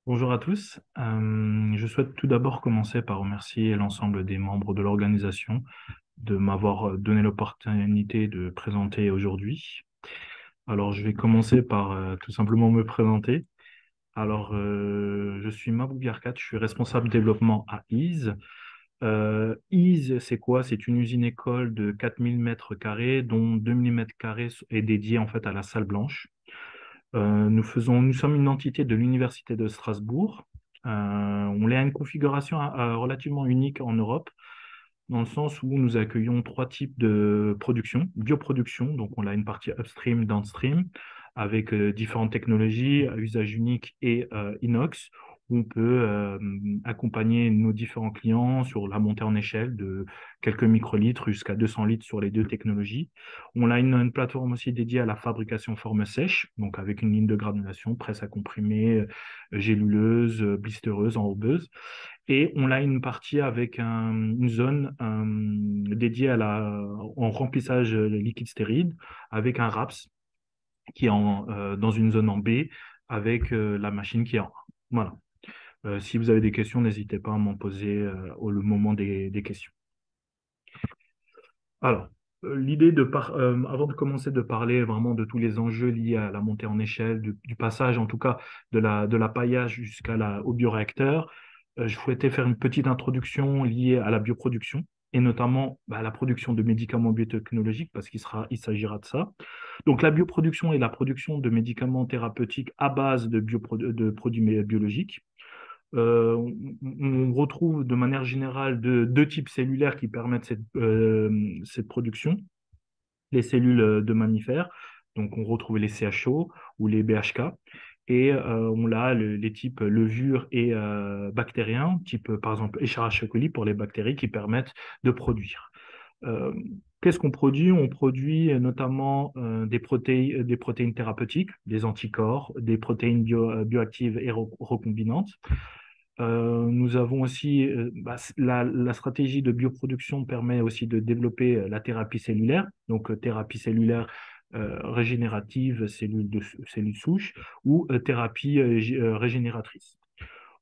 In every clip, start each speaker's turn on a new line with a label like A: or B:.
A: Bonjour à tous. Je souhaite tout d'abord commencer par remercier l'ensemble des membres de l'organisation de m'avoir donné l'opportunité de présenter aujourd'hui. Alors, je vais commencer par tout simplement me présenter. Alors, je suis Mabou Biarkat, je suis responsable développement à Ease. Ease, c'est quoi? C'est une usine-école de 4000 mètres carrés, dont 2000 mètres carrés est dédié en fait à la salle blanche. Nous sommes une entité de l'Université de Strasbourg. On a une configuration relativement unique en Europe, dans le sens où nous accueillons trois types de production. Bioproduction, donc on a une partie upstream, downstream, avec différentes technologies à usage unique et inox, où on peut accompagner nos différents clients sur la montée en échelle de quelques microlitres jusqu'à 200 litres sur les deux technologies. On a une plateforme aussi dédiée à la fabrication forme sèche, donc avec une ligne de granulation, presse à comprimer, géluleuse, blistereuse, enrobeuse. Et on a une partie avec une zone dédiée en remplissage liquide stérile avec un RAPS qui est dans une zone en B avec la machine qui est en A. Voilà. Si vous avez des questions, n'hésitez pas à m'en poser au le moment des questions. Alors, avant de commencer de parler vraiment de tous les enjeux liés à la montée en échelle, du passage en tout cas de la paillage au bioréacteur, je souhaitais faire une petite introduction liée à la bioproduction et notamment à la production de médicaments biotechnologiques parce il s'agira de ça. Donc, la bioproduction est la production de médicaments thérapeutiques à base de produits biologiques. On retrouve de manière générale deux types cellulaires qui permettent cette production. Les cellules de mammifères, donc on retrouve les CHO ou les BHK, et on a les types levures et bactériens, type par exemple Escherichia coli pour les bactéries qui permettent de produire. Euh, Qu'est-ce qu'on produit? On produit notamment des protéines thérapeutiques, des anticorps, des protéines bioactives et recombinantes. Nous avons aussi, la stratégie de bioproduction permet aussi de développer la thérapie cellulaire, donc thérapie cellulaire régénérative, cellules souches, ou thérapie régénératrice.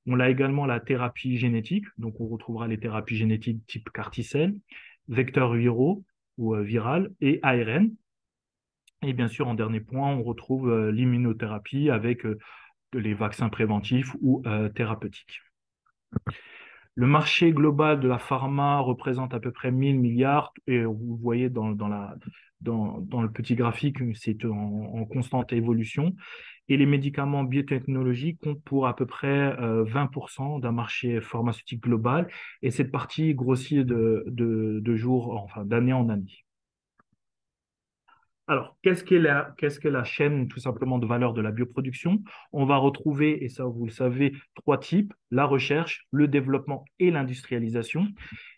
A: On a également la thérapie génétique, donc on retrouvera les thérapies génétiques type CAR-T-cell, vecteurs viraux ou viral et ARN. Et bien sûr, en dernier point, on retrouve l'immunothérapie avec les vaccins préventifs ou thérapeutiques. Le marché global de la pharma représente à peu près 1000 milliards et vous voyez dans le petit graphique, c'est en constante évolution. Et les médicaments biotechnologiques comptent pour à peu près 20% d'un marché pharmaceutique global et cette partie grossit de jour, enfin d'année en année. Alors, qu'est-ce qu'est la chaîne tout simplement de valeur de la bioproduction? On va retrouver, et ça vous le savez, trois types, la recherche, le développement et l'industrialisation.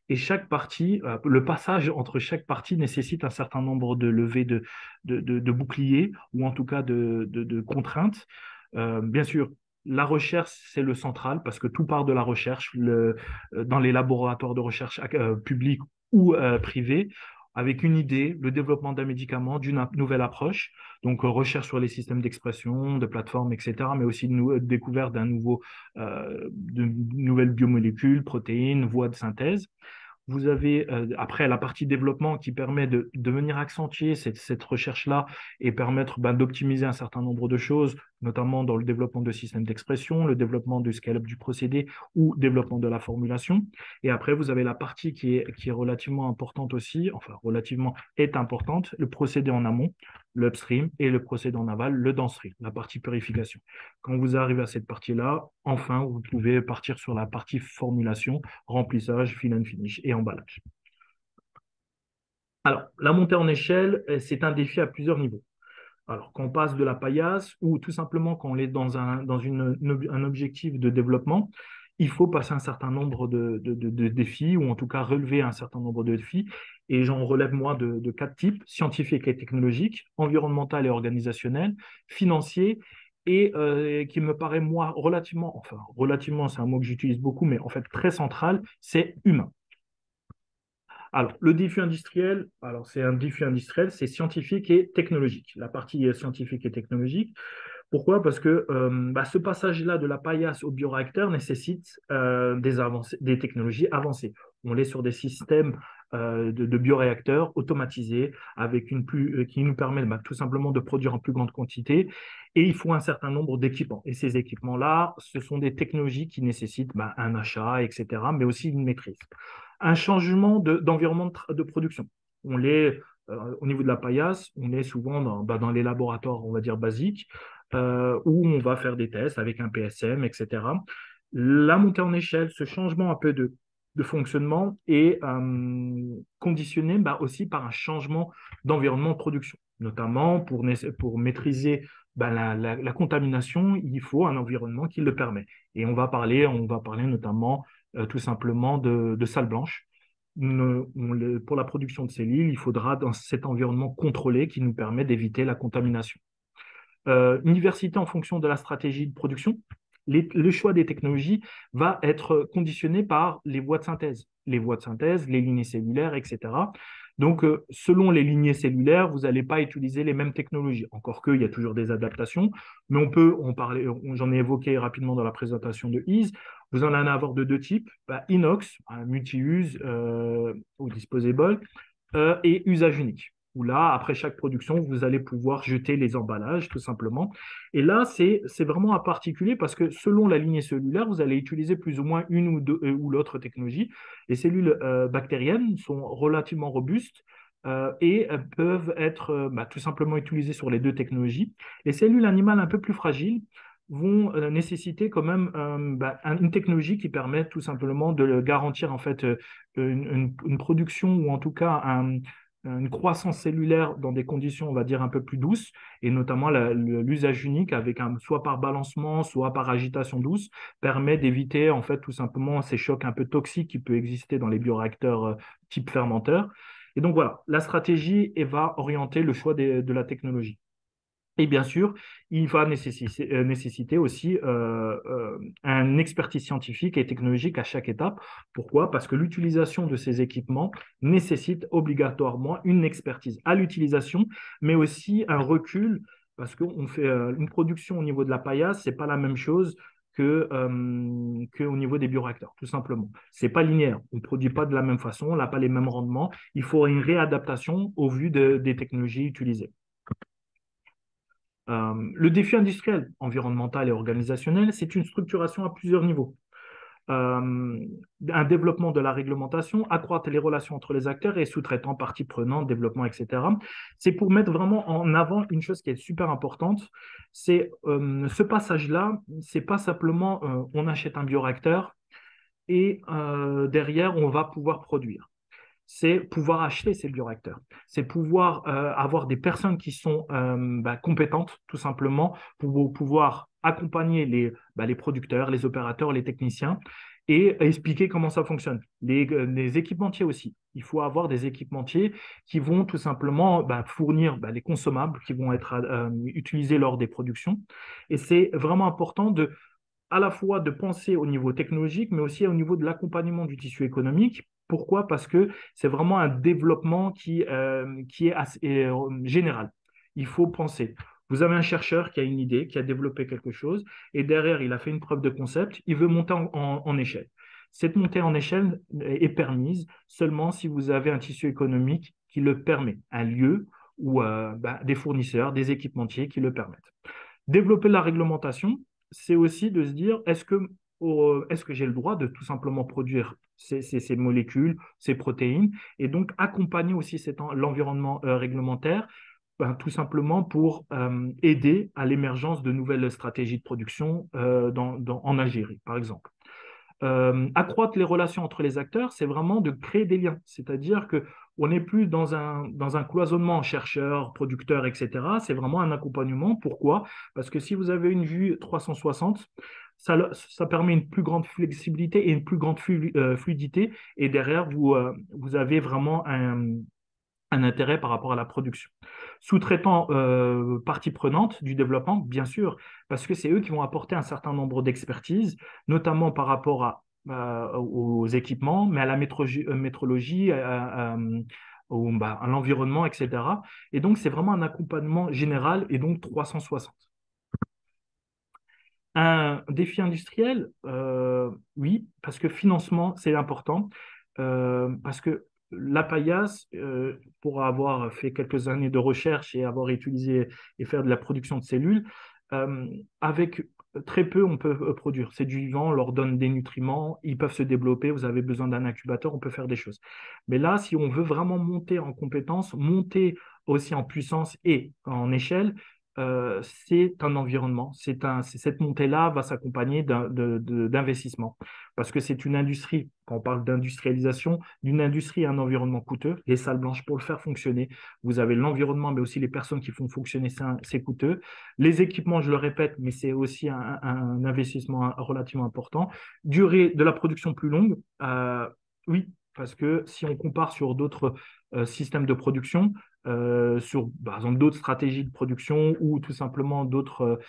A: Et chaque partie, le passage entre chaque partie nécessite un certain nombre de levées de boucliers ou en tout cas de contraintes. Bien sûr, la recherche, c'est le central parce que tout part de la recherche dans les laboratoires de recherche publics ou privés avec une idée, le développement d'un médicament, d'une nouvelle approche, donc recherche sur les systèmes d'expression, de plateformes, etc., mais aussi découverte de nouvelles biomolécules, protéines, voies de synthèse. Vous avez après la partie développement qui permet de venir accentuer cette recherche-là et permettre d'optimiser un certain nombre de choses, notamment dans le développement de systèmes d'expression, le développement du scale-up du procédé ou développement de la formulation. Et après, vous avez la partie qui est relativement importante aussi, enfin relativement est importante, le procédé en amont, l'upstream, et le procédé en aval, le downstream, la partie purification. Quand vous arrivez à cette partie-là, enfin, vous pouvez partir sur la partie formulation, remplissage, fill and finish et emballage. Alors, la montée en échelle, c'est un défi à plusieurs niveaux. Alors, quand on passe de la paillasse ou tout simplement quand on est dans un objectif de développement, il faut passer un certain nombre de défis ou en tout cas relever un certain nombre de défis. Et j'en relève moi de quatre types, scientifiques et technologiques, environnemental et organisationnel, financier et qui me paraît moi relativement, c'est un mot que j'utilise beaucoup, mais en fait très central, c'est humain. Alors, le défi industriel, c'est un défi industriel, c'est scientifique et technologique. La partie scientifique et technologique, Pourquoi? Parce que ce passage-là de la paillasse au bioréacteur nécessite des technologies avancées. On est sur des systèmes de bioréacteurs automatisés qui nous permettent tout simplement de produire en plus grande quantité. Et il faut un certain nombre d'équipements. Et ces équipements-là, ce sont des technologies qui nécessitent un achat, etc., mais aussi une maîtrise. Un changement d'environnement de production. Au niveau de la paillasse, on est souvent dans les laboratoires, on va dire, basiques, où on va faire des tests avec un PSM, etc. La montée en échelle, ce changement un peu de fonctionnement est conditionné aussi par un changement d'environnement de production. Notamment pour maîtriser la contamination, il faut un environnement qui le permet. Et on va parler notamment tout simplement de salles blanches. Pour la production de cellules, il faudra dans cet environnement contrôlé qui nous permet d'éviter la contamination. Université en fonction de la stratégie de production, le choix des technologies va être conditionné par les voies de synthèse. Les voies de synthèse, les lignées cellulaires, etc. Donc, selon les lignées cellulaires, vous n'allez pas utiliser les mêmes technologies. Encore qu'il y a toujours des adaptations, mais on peut en parler, j'en ai évoqué rapidement dans la présentation de Ease. Vous en allez avoir de deux types, inox, multi-use ou disposable, et usage unique où là, après chaque production, vous allez pouvoir jeter les emballages, tout simplement. Et là, c'est vraiment un particulier parce que selon la lignée cellulaire, vous allez utiliser plus ou moins une ou deux ou l'autre technologie. Les cellules bactériennes sont relativement robustes et peuvent être tout simplement utilisées sur les deux technologies. Les cellules animales un peu plus fragiles vont nécessiter quand même une technologie qui permet tout simplement de garantir en fait une production ou en tout cas une croissance cellulaire dans des conditions, on va dire, un peu plus douces, et notamment l'usage unique avec soit par balancement, soit par agitation douce, permet d'éviter, en fait, tout simplement ces chocs un peu toxiques qui peuvent exister dans les bioréacteurs type fermenteur. Et donc voilà, la stratégie va orienter le choix de la technologie. Et bien sûr, il va nécessiter aussi une expertise scientifique et technologique à chaque étape. Pourquoi? Parce que l'utilisation de ces équipements nécessite obligatoirement une expertise à l'utilisation, mais aussi un recul, parce qu'on fait une production au niveau de la paillasse, ce n'est pas la même chose qu'au niveau des bioréacteurs, tout simplement. Ce n'est pas linéaire. On ne produit pas de la même façon, on n'a pas les mêmes rendements. Il faut une réadaptation au vu des technologies utilisées. Le défi industriel, environnemental et organisationnel, c'est une structuration à plusieurs niveaux. Un développement de la réglementation, accroître les relations entre les acteurs et sous-traitants, parties prenantes, développement, etc. C'est pour mettre vraiment en avant une chose qui est super importante, c'est ce passage-là, c'est pas simplement on achète un bioréacteur et derrière on va pouvoir produire, c'est pouvoir acheter ces bioréacteurs. C'est pouvoir avoir des personnes qui sont compétentes, tout simplement, pour pouvoir accompagner les producteurs, les opérateurs, les techniciens et expliquer comment ça fonctionne. Les équipementiers aussi. Il faut avoir des équipementiers qui vont tout simplement fournir les consommables qui vont être utilisés lors des productions. Et c'est vraiment important à la fois de penser au niveau technologique, mais aussi au niveau de l'accompagnement du tissu économique. Pourquoi? Parce que c'est vraiment un développement qui est assez, général. Il faut penser. Vous avez un chercheur qui a une idée, qui a développé quelque chose, et derrière, il a fait une preuve de concept, il veut monter en échelle. Cette montée en échelle est permise seulement si vous avez un tissu économique qui le permet, un lieu ou des fournisseurs, des équipementiers qui le permettent. Développer la réglementation, c'est aussi de se dire, est-ce que j'ai le droit de tout simplement produire ces molécules, ces protéines, et donc accompagner aussi l'environnement réglementaire, tout simplement pour aider à l'émergence de nouvelles stratégies de production en Algérie, par exemple. Accroître les relations entre les acteurs, c'est vraiment de créer des liens. C'est-à-dire que on n'est plus dans un cloisonnement chercheurs, producteurs, etc. C'est vraiment un accompagnement. Pourquoi? Parce que si vous avez une vue 360, ça permet une plus grande flexibilité et une plus grande fluidité. Et derrière, vous avez vraiment un intérêt par rapport à la production. Sous-traitant partie prenante du développement, bien sûr, parce que c'est eux qui vont apporter un certain nombre d'expertises, notamment par rapport aux équipements, mais à la métrologie, à l'environnement, etc. Et donc, c'est vraiment un accompagnement général et donc 360. Un défi industriel, oui, parce que financement, c'est important, parce que la paillasse, pour avoir fait quelques années de recherche et avoir utilisé et faire de la production de cellules, euh, avec très peu, on peut produire. C'est du vivant, on leur donne des nutriments, ils peuvent se développer, vous avez besoin d'un incubateur, on peut faire des choses. Mais là, si on veut vraiment monter en compétences, monter aussi en puissance et en échelle, c'est un environnement. Cette montée-là va s'accompagner d'investissements. Parce que c'est une industrie, quand on parle d'industrialisation, d'une industrie à un environnement coûteux. Les salles blanches pour le faire fonctionner. Vous avez l'environnement, mais aussi les personnes qui font fonctionner ça, c'est coûteux. Les équipements, je le répète, mais c'est aussi un investissement relativement important. Durée de la production plus longue, oui, parce que si on compare sur d'autres systèmes de production, sur par exemple d'autres stratégies de production ou tout simplement d'autres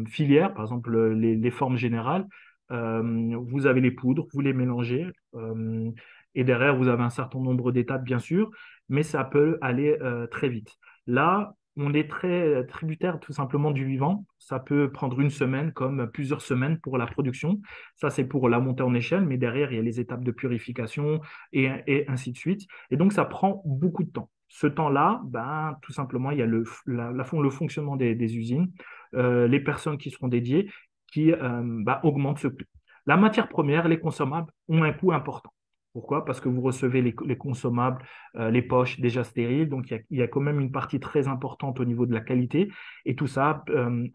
A: filières, par exemple les formes générales, vous avez les poudres, vous les mélangez et derrière vous avez un certain nombre d'étapes bien sûr, mais ça peut aller très vite. Là, on est très tributaire tout simplement du vivant. Ça peut prendre une semaine comme plusieurs semaines pour la production. Ça, c'est pour la montée en échelle, mais derrière, il y a les étapes de purification et ainsi de suite. Et donc, ça prend beaucoup de temps. Ce temps-là, ben, tout simplement, il y a le fonctionnement des usines, les personnes qui seront dédiées, qui ben, augmentent ce coût. La matière première, les consommables, ont un coût important. Pourquoi? Parce que vous recevez les consommables, les poches déjà stériles, donc il y a quand même une partie très importante au niveau de la qualité, et tout ça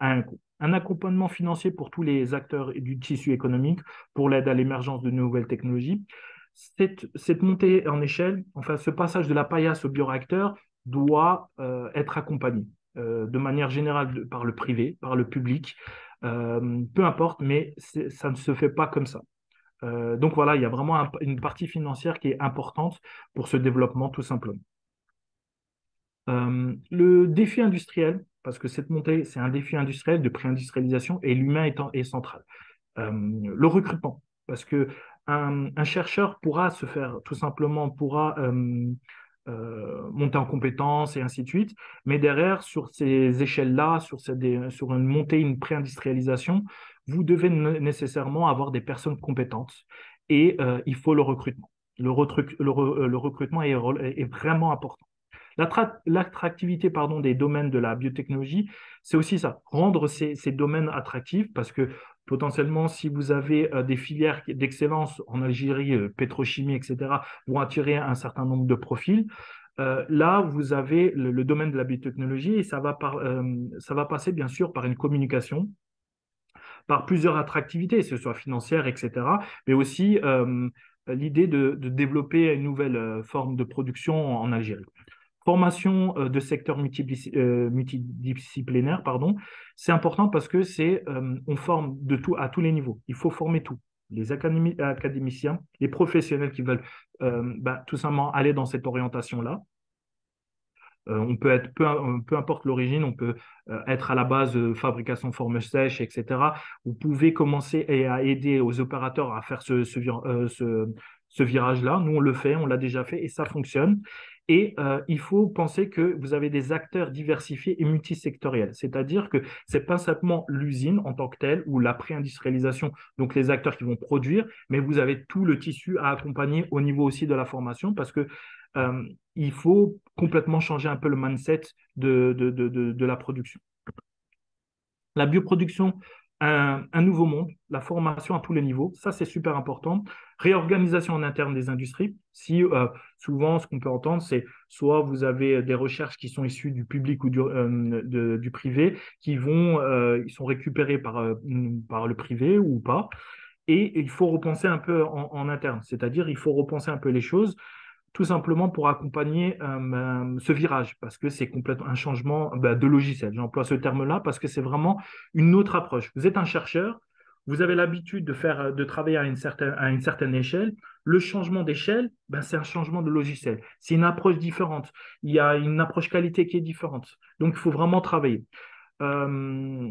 A: a un coût. Un accompagnement financier pour tous les acteurs du tissu économique, pour l'aide à l'émergence de nouvelles technologies, cette montée en échelle, enfin ce passage de la paillasse au bioréacteur doit être accompagné de manière générale par le privé, par le public, peu importe, mais ça ne se fait pas comme ça. Donc voilà, il y a vraiment une partie financière qui est importante pour ce développement tout simplement. Le défi industriel, parce que cette montée, c'est un défi industriel de pré-industrialisation et l'humain est central. Le recrutement, parce que un chercheur pourra se faire, tout simplement, pourra monter en compétences et ainsi de suite, mais derrière, sur ces échelles-là, sur une montée, une pré-industrialisation, vous devez nécessairement avoir des personnes compétentes et il faut le recrutement. Le recrutement est vraiment important. L'attractivité pardon, des domaines de la biotechnologie, c'est aussi ça, rendre ces domaines attractifs parce que potentiellement, si vous avez des filières d'excellence en Algérie, pétrochimie, etc., vont attirer un certain nombre de profils. Là, vous avez le domaine de la biotechnologie et ça va passer bien sûr par une communication, par plusieurs attractivités, que ce soit financière, etc., mais aussi l'idée de développer une nouvelle forme de production en Algérie. Formation de secteur multidisciplinaire, pardon, c'est important parce que on forme de tout à tous les niveaux. Il faut former tout. Les académiciens, les professionnels qui veulent bah, tout simplement aller dans cette orientation-là. On peut être, peu importe l'origine, on peut être à la base de fabrication forme sèche, etc. Vous pouvez commencer à aider aux opérateurs à faire ce virage-là. Nous, on le fait, on l'a déjà fait et ça fonctionne. Et il faut penser que vous avez des acteurs diversifiés et multisectoriels. C'est-à-dire que c'est pas simplement l'usine en tant que telle ou la pré-industrialisation, donc les acteurs qui vont produire, mais vous avez tout le tissu à accompagner au niveau aussi de la formation parce que euh, il faut complètement changer un peu le mindset de la production. La bioproduction, un nouveau monde, la formation à tous les niveaux, ça c'est super important. Réorganisation en interne des industries. Si souvent ce qu'on peut entendre, c'est soit vous avez des recherches qui sont issues du public ou du privé, ils sont récupérées par le privé ou pas. Et il faut repenser un peu en interne, c'est-à-dire il faut repenser un peu les choses tout simplement pour accompagner ce virage, parce que c'est complètement un changement bah, de logiciel. J'emploie ce terme-là parce que c'est vraiment une autre approche. Vous êtes un chercheur, vous avez l'habitude de travailler à une certaine échelle. Le changement d'échelle, ben, c'est un changement de logiciel. C'est une approche différente. Il y a une approche qualité qui est différente. Donc, il faut vraiment travailler. Euh,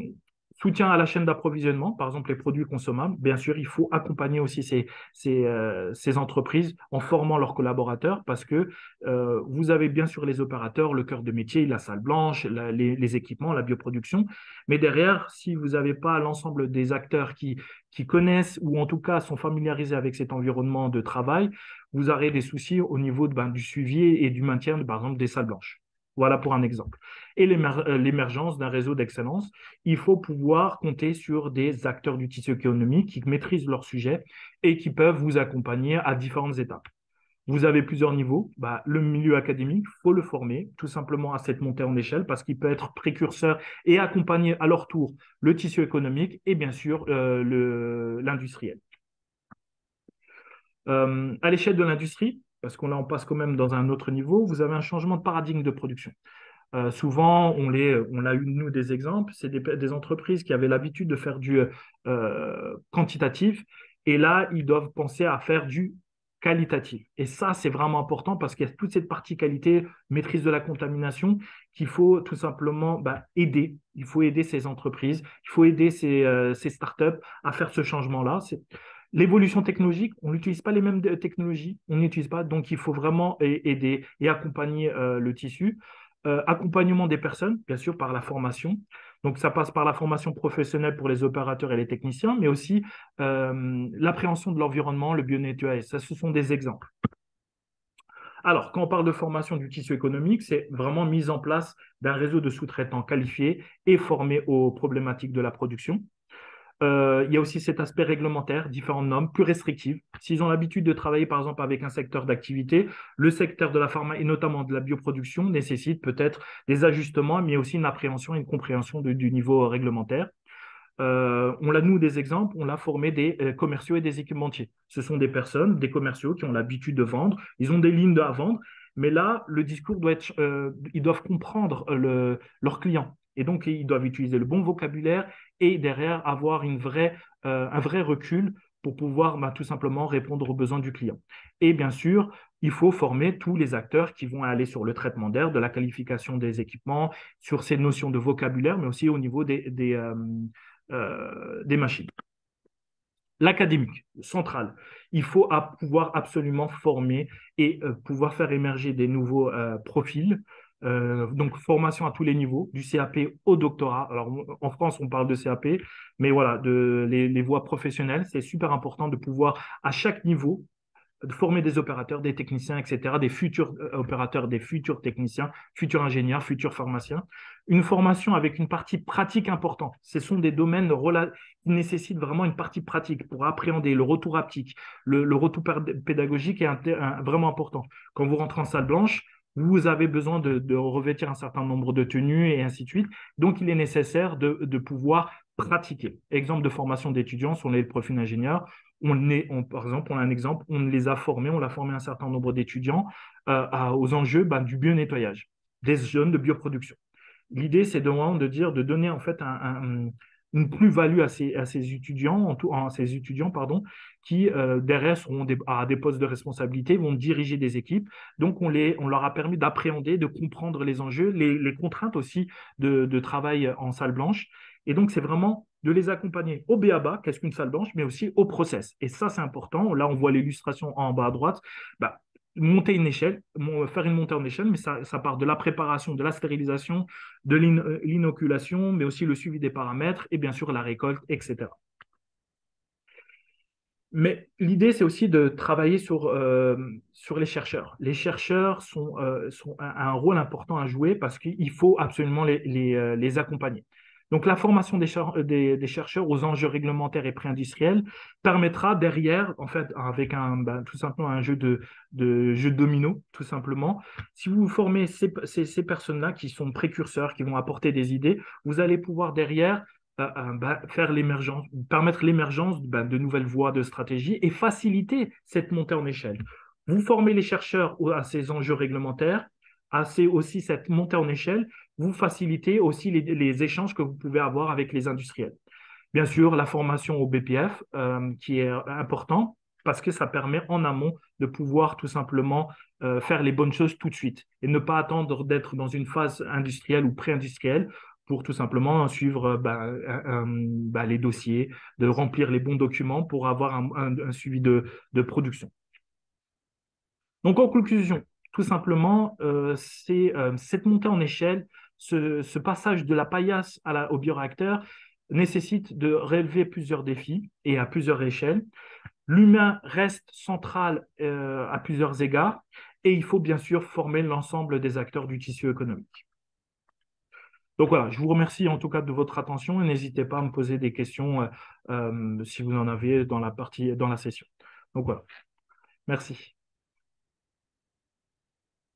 A: Soutien à la chaîne d'approvisionnement, par exemple les produits consommables. Bien sûr, il faut accompagner aussi ces entreprises en formant leurs collaborateurs parce que vous avez bien sûr les opérateurs, le cœur de métier, la salle blanche, les équipements, la bioproduction. Mais derrière, si vous n'avez pas l'ensemble des acteurs qui connaissent ou en tout cas sont familiarisés avec cet environnement de travail, vous aurez des soucis au niveau du suivi et du maintien, par exemple, des salles blanches. Voilà pour un exemple. Et l'émergence d'un réseau d'excellence, il faut pouvoir compter sur des acteurs du tissu économique qui maîtrisent leur sujet et qui peuvent vous accompagner à différentes étapes. Vous avez plusieurs niveaux. Le milieu académique, il faut le former tout simplement à cette montée en échelle parce qu'il peut être précurseur et accompagner à leur tour le tissu économique et bien sûr l'industriel. À l'échelle de l'industrie, parce qu'on là on passe quand même dans un autre niveau, vous avez un changement de paradigme de production. Souvent, on a eu, nous, des exemples, c'est des entreprises qui avaient l'habitude de faire du quantitatif, et là, ils doivent penser à faire du qualitatif. Et ça, c'est vraiment important parce qu'il y a toute cette partie qualité, maîtrise de la contamination, qu'il faut tout simplement aider. Il faut aider ces entreprises, il faut aider ces startups à faire ce changement-là. L'évolution technologique, on n'utilise pas les mêmes technologies, on n'utilise pas, donc il faut vraiment aider et accompagner le tissu. Accompagnement des personnes, bien sûr, par la formation. Donc, ça passe par la formation professionnelle pour les opérateurs et les techniciens, mais aussi l'appréhension de l'environnement, le bio-nettoyage. Ça, ce sont des exemples. Alors, quand on parle de formation du tissu économique, c'est vraiment mise en place d'un réseau de sous-traitants qualifiés et formés aux problématiques de la production. Il y a aussi cet aspect réglementaire, différentes normes plus restrictives. S'ils ont l'habitude de travailler, par exemple, avec un secteur d'activité, le secteur de la pharma et notamment de la bioproduction nécessite peut-être des ajustements, mais aussi une appréhension et une compréhension du niveau réglementaire. On a, nous, des exemples, on a formé des commerciaux et des équipementiers. Ce sont des personnes, des commerciaux qui ont l'habitude de vendre, ils ont des lignes à vendre, mais là, le discours doit être, ils doivent comprendre leurs clients. Et donc, ils doivent utiliser le bon vocabulaire et derrière avoir un vrai recul pour pouvoir tout simplement répondre aux besoins du client. Et bien sûr, il faut former tous les acteurs qui vont aller sur le traitement d'air, de la qualification des équipements, sur ces notions de vocabulaire, mais aussi au niveau des machines. L'académique, central. Il faut pouvoir absolument former et pouvoir faire émerger des nouveaux profils. Donc, formation à tous les niveaux, du CAP au doctorat. Alors, en France, on parle de CAP, mais voilà, les voies professionnelles, c'est super important de pouvoir, à chaque niveau, de former des opérateurs, des techniciens, etc., des futurs opérateurs, des futurs techniciens, futurs ingénieurs, futurs pharmaciens. Une formation avec une partie pratique importante. Ce sont des domaines qui nécessitent vraiment une partie pratique pour appréhender le retour haptique. Le retour pédagogique est vraiment important. Quand vous rentrez en salle blanche, vous avez besoin de revêtir un certain nombre de tenues et ainsi de suite. Donc, il est nécessaire de pouvoir pratiquer. Exemple de formation d'étudiants sur les profils d'ingénieurs. Par exemple, on a un exemple, on les a formés, on a formé un certain nombre d'étudiants aux enjeux du bio-nettoyage, des jeunes de bioproduction. L'idée, c'est de dire, de donner en fait une plus-value à ces étudiants, ces étudiants pardon, qui derrière seront à des postes de responsabilité, vont diriger des équipes. Donc, on leur a permis d'appréhender, de comprendre les enjeux, les contraintes aussi de travail en salle blanche. Et donc, c'est vraiment de les accompagner au B.A.B.A., qu'est-ce qu'une salle blanche, mais aussi au process. Et ça, c'est important. Là, on voit l'illustration en bas à droite. Monter une échelle, faire une montée en échelle, mais ça part de la préparation, de la stérilisation, de l'inoculation, mais aussi le suivi des paramètres et bien sûr la récolte, etc. Mais l'idée, c'est aussi de travailler sur les chercheurs. Les chercheurs ont un rôle important à jouer parce qu'il faut absolument les accompagner. Donc, la formation des chercheurs aux enjeux réglementaires et pré-industriels permettra derrière, en fait, avec tout simplement un jeu de domino, tout simplement. Si vous formez ces personnes-là qui sont précurseurs, qui vont apporter des idées, vous allez pouvoir derrière faire l'émergence, permettre l'émergence de nouvelles voies de stratégie et faciliter cette montée en échelle. Vous formez les chercheurs à ces enjeux réglementaires, aussi cette montée en échelle, vous facilitez aussi les échanges que vous pouvez avoir avec les industriels. Bien sûr, la formation au BPF, qui est important, parce que ça permet en amont de pouvoir tout simplement faire les bonnes choses tout de suite et ne pas attendre d'être dans une phase industrielle ou pré-industrielle pour tout simplement suivre les dossiers, de remplir les bons documents pour avoir un suivi de production. Donc, en conclusion, tout simplement, c'est cette montée en échelle, ce passage de la paillasse au bioréacteur nécessite de relever plusieurs défis et à plusieurs échelles. L'humain reste central à plusieurs égards et il faut bien sûr former l'ensemble des acteurs du tissu économique. Donc voilà, je vous remercie en tout cas de votre attention et n'hésitez pas à me poser des questions si vous en avez dans la session. Donc voilà, merci.